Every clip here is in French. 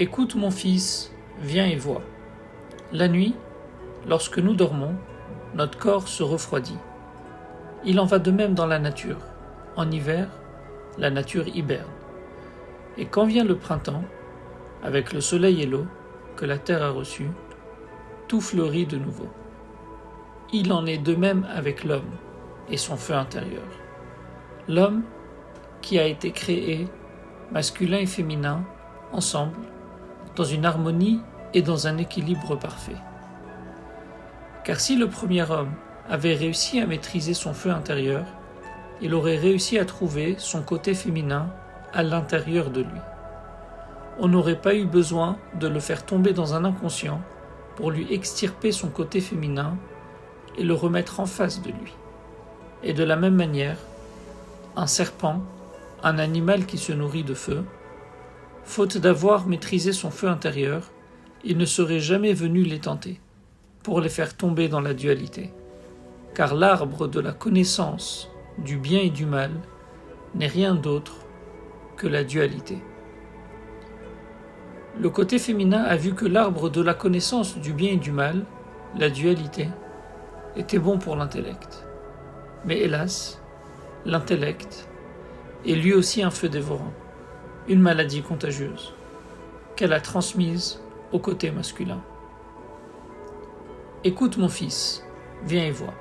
Écoute mon fils, viens et vois. La nuit, lorsque nous dormons, notre corps se refroidit. Il en va de même dans la nature. En hiver, la nature hiberne. Et quand vient le printemps, avec le soleil et l'eau que la terre a reçus, tout fleurit de nouveau. Il en est de même avec l'homme et son feu intérieur. L'homme qui a été créé, masculin et féminin, ensemble, dans une harmonie et dans un équilibre parfait. Car si le premier homme avait réussi à maîtriser son feu intérieur, il aurait réussi à trouver son côté féminin à l'intérieur de lui. On n'aurait pas eu besoin de le faire tomber dans un inconscient pour lui extirper son côté féminin et le remettre en face de lui. Et de la même manière, un serpent, un animal qui se nourrit de feu, faute d'avoir maîtrisé son feu intérieur, il ne serait jamais venu les tenter, pour les faire tomber dans la dualité. Car l'arbre de la connaissance du bien et du mal n'est rien d'autre que la dualité. Le côté féminin a vu que l'arbre de la connaissance du bien et du mal, la dualité, était bon pour l'intellect. Mais hélas, l'intellect est lui aussi un feu dévorant, une maladie contagieuse, qu'elle a transmise au côté masculin. Écoute mon fils, viens et vois.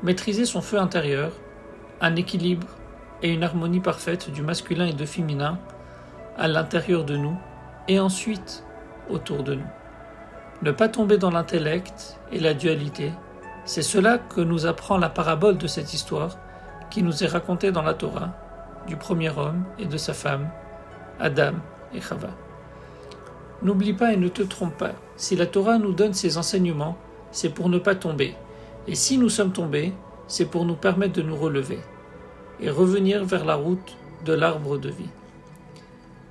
Maîtriser son feu intérieur, un équilibre et une harmonie parfaite du masculin et du féminin à l'intérieur de nous et ensuite autour de nous. Ne pas tomber dans l'intellect et la dualité, c'est cela que nous apprend la parabole de cette histoire qui nous est racontée dans la Torah, du premier homme et de sa femme, Adam et Chava. N'oublie pas et ne te trompe pas, si la Torah nous donne ses enseignements, c'est pour ne pas tomber, et si nous sommes tombés, c'est pour nous permettre de nous relever et revenir vers la route de l'arbre de vie.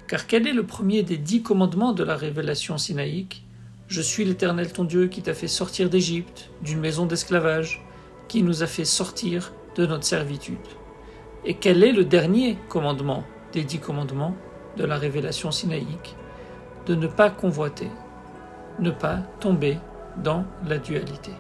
Car quel est le premier des 10 commandements de la révélation sinaïque ? Je suis l'Éternel ton Dieu qui t'a fait sortir d'Égypte, d'une maison d'esclavage, qui nous a fait sortir de notre servitude. Et quel est le dernier commandement des 10 commandements de la révélation sinaïque ? De ne pas convoiter, ne pas tomber dans la dualité.